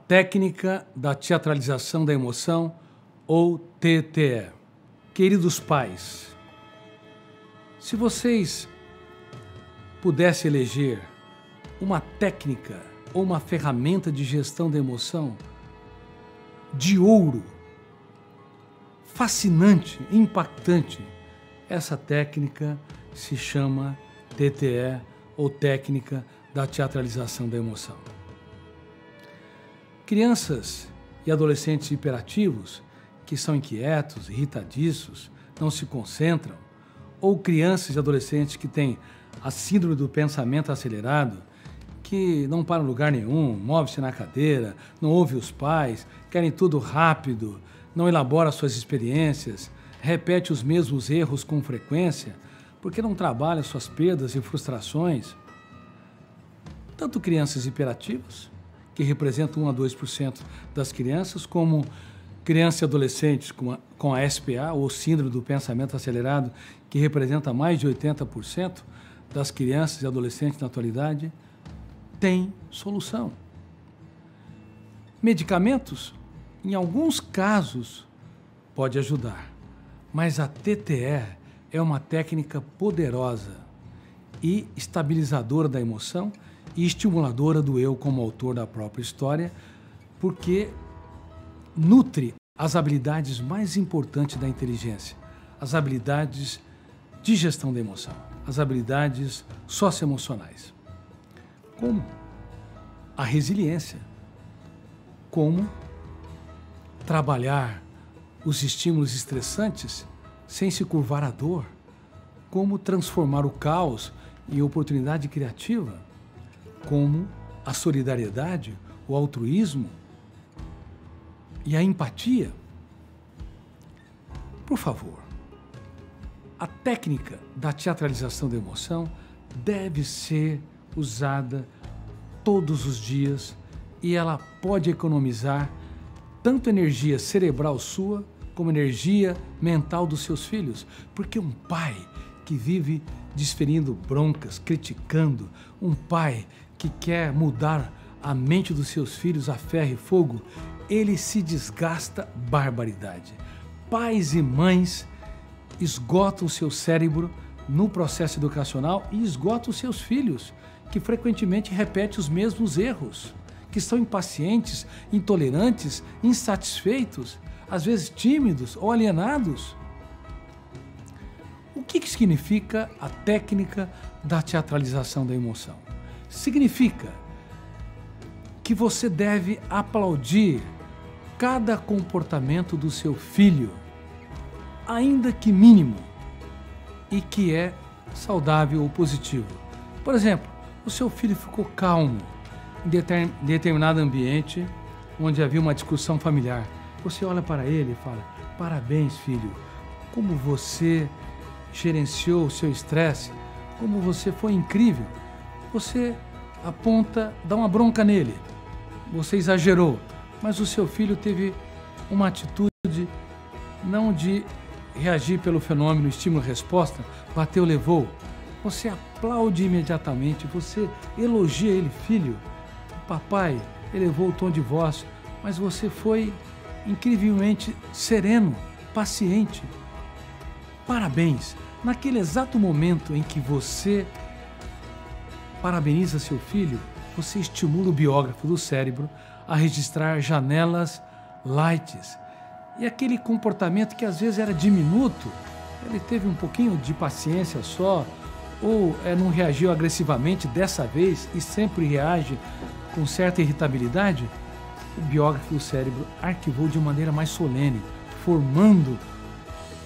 técnica da teatralização da emoção, ou TTE. Queridos pais, se vocês pudessem eleger uma técnica ou uma ferramenta de gestão da emoção de ouro, fascinante, impactante, essa técnica se chama TTE, ou técnica da teatralização da emoção. Crianças e adolescentes hiperativos, que são inquietos, irritadiços, não se concentram, ou crianças e adolescentes que têm a síndrome do pensamento acelerado, que não param em lugar nenhum, move-se na cadeira, não ouve os pais, querem tudo rápido, não elabora suas experiências, repete os mesmos erros com frequência, porque não trabalha suas perdas e frustrações. Tanto crianças hiperativas, que representam 1 a 2% das crianças, como crianças e adolescentes com a SPA, ou síndrome do pensamento acelerado, que representa mais de 80% das crianças e adolescentes na atualidade, tem solução. Medicamentos, em alguns casos, pode ajudar, mas a TTE é uma técnica poderosa e estabilizadora da emoção e estimuladora do eu como autor da própria história, porque nutre as habilidades mais importantes da inteligência, as habilidades de gestão da emoção, as habilidades socioemocionais, como a resiliência, como trabalhar os estímulos estressantes sem se curvar à dor, como transformar o caos em oportunidade criativa, como a solidariedade, o altruísmo e a empatia. Por favor, a técnica da teatralização da emoção deve ser usada todos os dias e ela pode economizar tanto energia cerebral sua como energia mental dos seus filhos, porque um pai que vive desferindo broncas, criticando, um pai que quer mudar a mente dos seus filhos a ferro e fogo, ele se desgasta barbaridade. Pais e mães esgotam o seu cérebro no processo educacional e esgotam os seus filhos, que frequentemente repetem os mesmos erros, que são impacientes, intolerantes, insatisfeitos, às vezes tímidos ou alienados. O que significa a técnica da teatralização da emoção? Significa que você deve aplaudir cada comportamento do seu filho, ainda que mínimo, e que é saudável ou positivo. Por exemplo, o seu filho ficou calmo em determinado ambiente onde havia uma discussão familiar. Você olha para ele e fala: parabéns, filho, como você gerenciou o seu estresse, como você foi incrível. Você aponta, dá uma bronca nele, você exagerou, mas o seu filho teve uma atitude não de reagir pelo fenômeno estímulo-resposta, bateu, levou. Você aplaude imediatamente, você elogia ele: filho, o papai elevou o tom de voz, mas você foi incrivelmente sereno, paciente. Parabéns! Naquele exato momento em que você parabeniza seu filho, você estimula o biógrafo do cérebro a registrar janelas lights. E aquele comportamento que às vezes era diminuto, ele teve um pouquinho de paciência só, ou não reagiu agressivamente dessa vez e sempre reage com certa irritabilidade, o biógrafo do cérebro arquivou de maneira mais solene,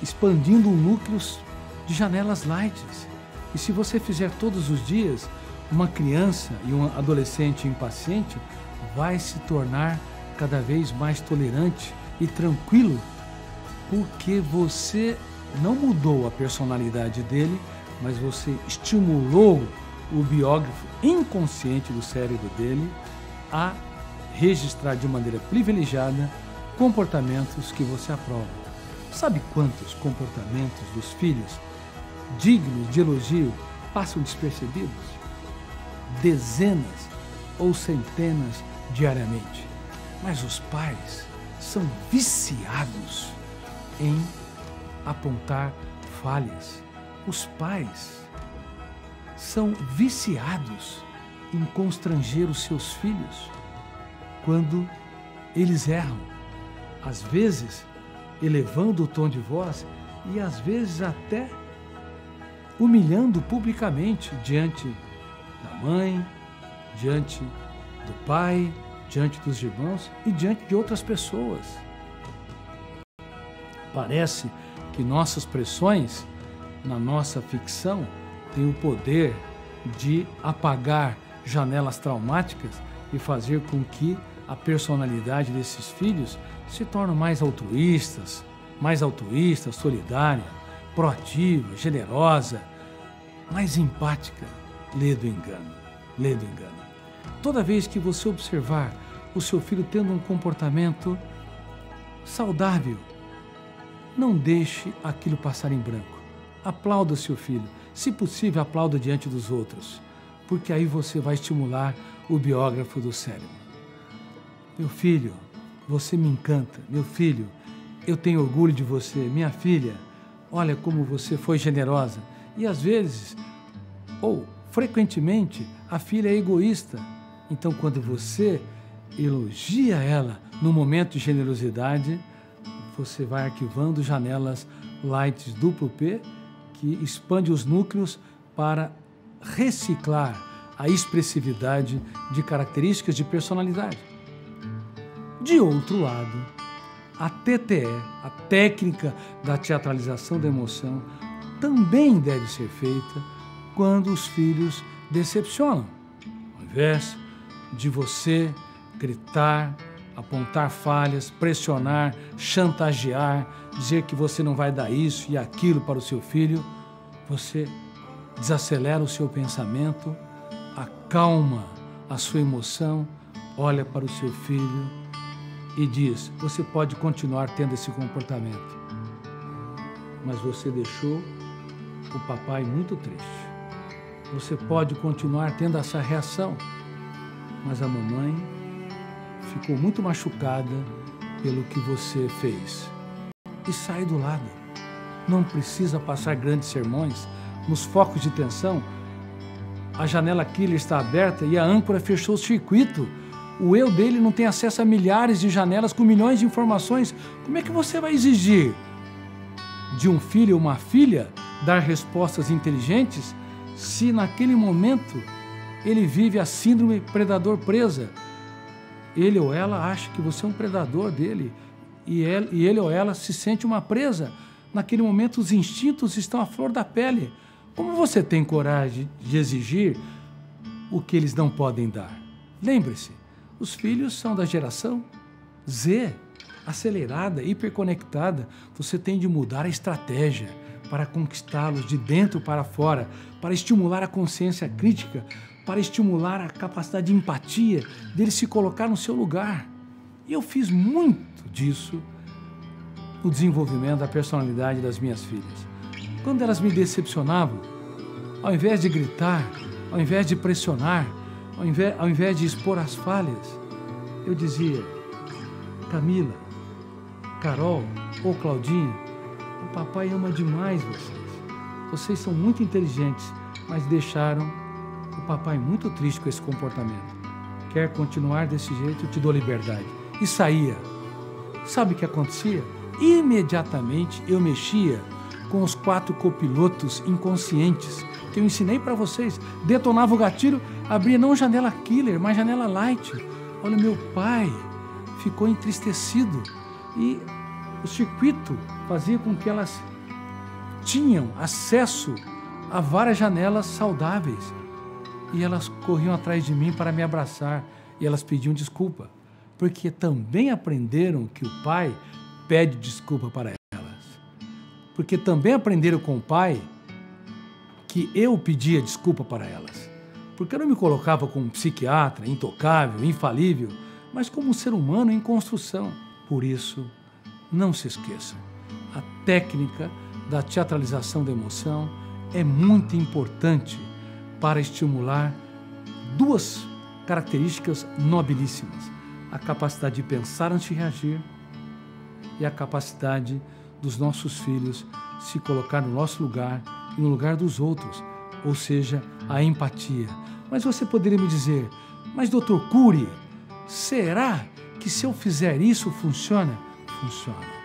expandindo núcleos de janelas lights. E se você fizer todos os dias, uma criança e um adolescente impaciente vai se tornar cada vez mais tolerante e tranquilo, porque você não mudou a personalidade dele, mas você estimulou o biógrafo inconsciente do cérebro dele a registrar de maneira privilegiada comportamentos que você aprova. Sabe quantos comportamentos dos filhos dignos de elogio passam despercebidos? Dezenas ou centenas diariamente. Mas os pais são viciados em apontar falhas. Os pais são viciados em constranger os seus filhos quando eles erram. Às vezes, elevando o tom de voz e às vezes até humilhando publicamente diante da mãe, diante do pai, diante dos irmãos e diante de outras pessoas. Parece que nossas pressões na nossa ficção têm o poder de apagar janelas traumáticas e fazer com que a personalidade desses filhos se torne mais altruísta, solidária, proativa, generosa, mais empática. Lê do engano. Toda vez que você observar o seu filho tendo um comportamento saudável, não deixe aquilo passar em branco. Aplauda o seu filho. Se possível, aplauda diante dos outros, porque aí você vai estimular o biógrafo do cérebro. Meu filho, você me encanta. Meu filho, eu tenho orgulho de você. Minha filha, olha como você foi generosa. E às vezes, ou frequentemente, a filha é egoísta. Então, quando você elogia ela no momento de generosidade, você vai arquivando janelas light duplo P, que expande os núcleos para reciclar a expressividade de características de personalidade. De outro lado, a TTE, a técnica da teatralização da emoção, também deve ser feita quando os filhos decepcionam. Ao invés de você gritar, apontar falhas, pressionar, chantagear, dizer que você não vai dar isso e aquilo para o seu filho, você desacelera o seu pensamento, acalma a sua emoção, olha para o seu filho e diz: você pode continuar tendo esse comportamento, mas você deixou o papai muito triste. Você pode continuar tendo essa reação, mas a mamãe ficou muito machucada pelo que você fez. E sai do lado. Não precisa passar grandes sermões. Nos focos de tensão, a janela killer está aberta e a âncora fechou o circuito. O eu dele não tem acesso a milhares de janelas com milhões de informações. Como é que você vai exigir de um filho ou uma filha dar respostas inteligentes se naquele momento ele vive a síndrome predador-presa? Ele ou ela acha que você é um predador dele e ele ou ela se sente uma presa. Naquele momento os instintos estão à flor da pele. Como você tem coragem de exigir o que eles não podem dar? Lembre-se, os filhos são da geração Z, acelerada, hiperconectada. Você tem de mudar a estratégia para conquistá-los de dentro para fora, para estimular a consciência crítica, para estimular a capacidade de empatia, dele se colocar no seu lugar. E eu fiz muito disso no desenvolvimento da personalidade das minhas filhas. Quando elas me decepcionavam, ao invés de gritar, ao invés de pressionar, ao invés de expor as falhas, eu dizia: Camila, Carol ou Claudinha, o papai ama demais vocês. Vocês são muito inteligentes, mas deixaram o papai muito triste com esse comportamento. Quer continuar desse jeito, eu te dou liberdade. E saía. Sabe o que acontecia? Imediatamente eu mexia com os 4 copilotos inconscientes que eu ensinei para vocês. Detonava o gatilho, abria não janela killer, mas janela light. Olha, meu pai ficou entristecido e o circuito fazia com que elas tinham acesso a várias janelas saudáveis. E elas corriam atrás de mim para me abraçar e elas pediam desculpa, porque também aprenderam que o pai pede desculpa para elas. Porque também aprenderam com o pai que eu pedia desculpa para elas. Porque eu não me colocava como um psiquiatra, intocável, infalível, mas como um ser humano em construção. Por isso, não se esqueçam, a técnica da teatralização da emoção é muito importante para estimular 2 características nobilíssimas: a capacidade de pensar antes de reagir e a capacidade dos nossos filhos se colocar no nosso lugar e no lugar dos outros, ou seja, a empatia. Mas você poderia me dizer, mas Dr. Cury, será que se eu fizer isso funciona? Funciona.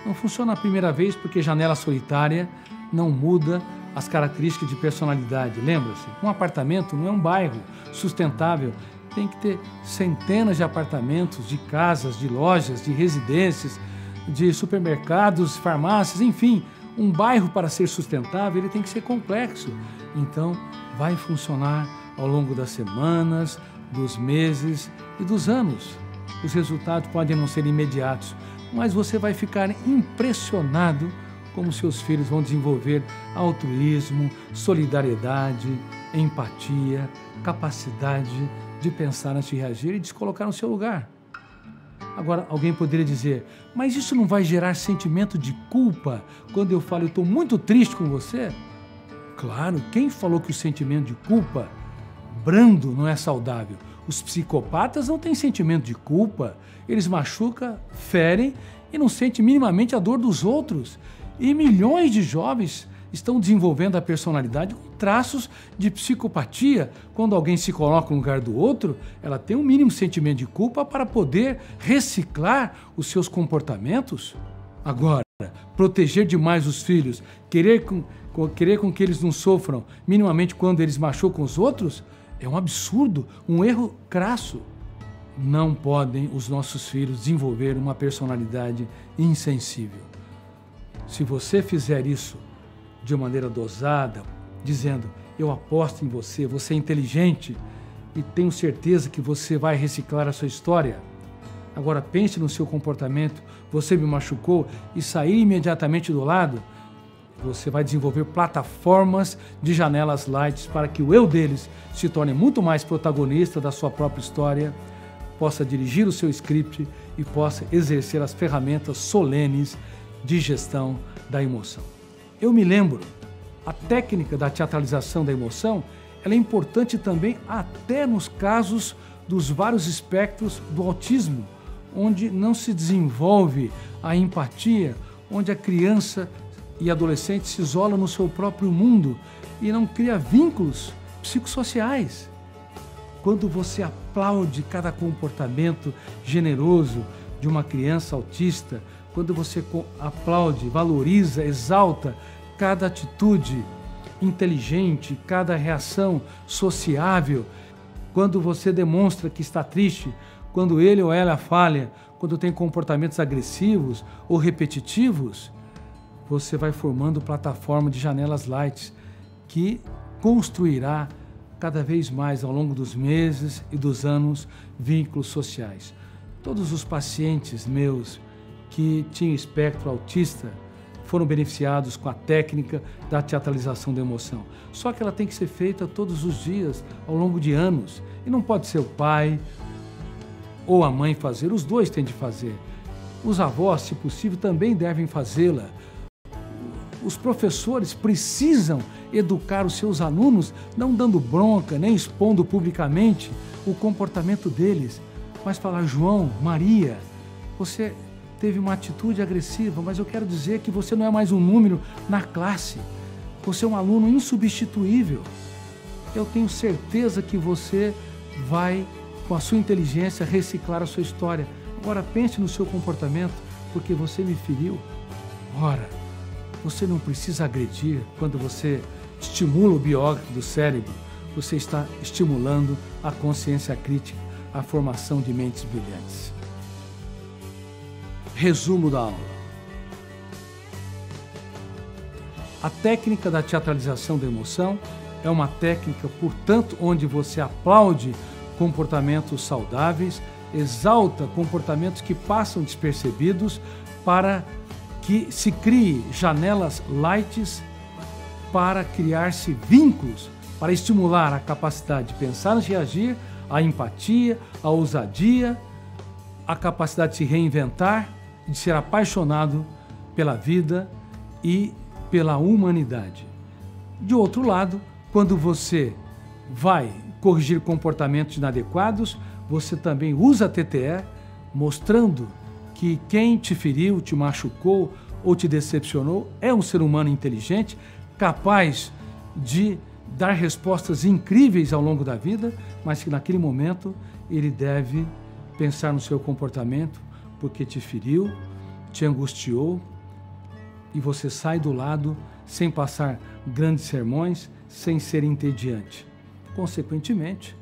Não funciona a primeira vez porque janela solitária não muda as características de personalidade. Lembra-se, um apartamento não é um bairro sustentável. Tem que ter centenas de apartamentos, de casas, de lojas, de residências, de supermercados, farmácias, enfim. Um bairro, para ser sustentável, ele tem que ser complexo. Então, vai funcionar ao longo das semanas, dos meses e dos anos. Os resultados podem não ser imediatos, mas você vai ficar impressionado como seus filhos vão desenvolver altruísmo, solidariedade, empatia, capacidade de pensar antes de reagir e de se colocar no seu lugar. Agora, alguém poderia dizer, mas isso não vai gerar sentimento de culpa quando eu falo, eu estou muito triste com você? Claro, quem falou que o sentimento de culpa brando não é saudável? Os psicopatas não têm sentimento de culpa, eles machucam, ferem e não sentem minimamente a dor dos outros. E milhões de jovens estão desenvolvendo a personalidade com traços de psicopatia. Quando alguém se coloca no lugar do outro, ela tem um mínimo sentimento de culpa para poder reciclar os seus comportamentos. Agora, proteger demais os filhos, querer com que eles não sofram minimamente quando eles machucam os outros, é um absurdo, um erro crasso. Não podem os nossos filhos desenvolver uma personalidade insensível. Se você fizer isso de maneira dosada, dizendo, eu aposto em você, você é inteligente e tenho certeza que você vai reciclar a sua história. Agora pense no seu comportamento, você me machucou e sair imediatamente do lado, você vai desenvolver plataformas de janelas light para que o eu deles se torne muito mais protagonista da sua própria história, possa dirigir o seu script e possa exercer as ferramentas solenes de gestão da emoção. Eu me lembro, a técnica da teatralização da emoção, ela é importante também até nos casos dos vários espectros do autismo, onde não se desenvolve a empatia, onde a criança e adolescente se isola no seu próprio mundo e não cria vínculos psicossociais. Quando você aplaude cada comportamento generoso de uma criança autista, quando você aplaude, valoriza, exalta cada atitude inteligente, cada reação sociável, quando você demonstra que está triste, quando ele ou ela falha, quando tem comportamentos agressivos ou repetitivos, você vai formando plataforma de janelas light que construirá cada vez mais ao longo dos meses e dos anos vínculos sociais. Todos os pacientes meus que tinham espectro autista foram beneficiados com a técnica da teatralização da emoção. Só que ela tem que ser feita todos os dias, ao longo de anos. E não pode ser o pai ou a mãe fazer, os dois têm de fazer. Os avós, se possível, também devem fazê-la. Os professores precisam educar os seus alunos, não dando bronca, nem expondo publicamente o comportamento deles, mas falar, João, Maria, você teve uma atitude agressiva, mas eu quero dizer que você não é mais um número na classe. Você é um aluno insubstituível. Eu tenho certeza que você vai, com a sua inteligência, reciclar a sua história. Agora pense no seu comportamento, porque você me feriu. Ora, você não precisa agredir quando você estimula o biógrafo do cérebro. Você está estimulando a consciência crítica, a formação de mentes brilhantes. Resumo da aula. A técnica da teatralização da emoção é uma técnica, portanto, onde você aplaude comportamentos saudáveis, exalta comportamentos que passam despercebidos para que se crie janelas lights para criar-se vínculos, para estimular a capacidade de pensar e reagir, a empatia, a ousadia, a capacidade de se reinventar, de ser apaixonado pela vida e pela humanidade. De outro lado, quando você vai corrigir comportamentos inadequados, você também usa a TTE, mostrando que quem te feriu, te machucou ou te decepcionou é um ser humano inteligente, capaz de dar respostas incríveis ao longo da vida, mas que naquele momento ele deve pensar no seu comportamento, porque te feriu, te angustiou, e você sai do lado sem passar grandes sermões, sem ser entediante. Consequentemente,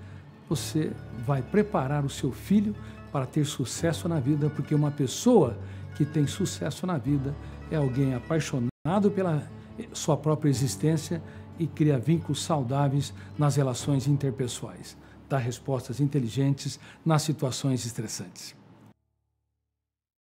você vai preparar o seu filho para ter sucesso na vida, porque uma pessoa que tem sucesso na vida é alguém apaixonado pela sua própria existência e cria vínculos saudáveis nas relações interpessoais, dá respostas inteligentes nas situações estressantes.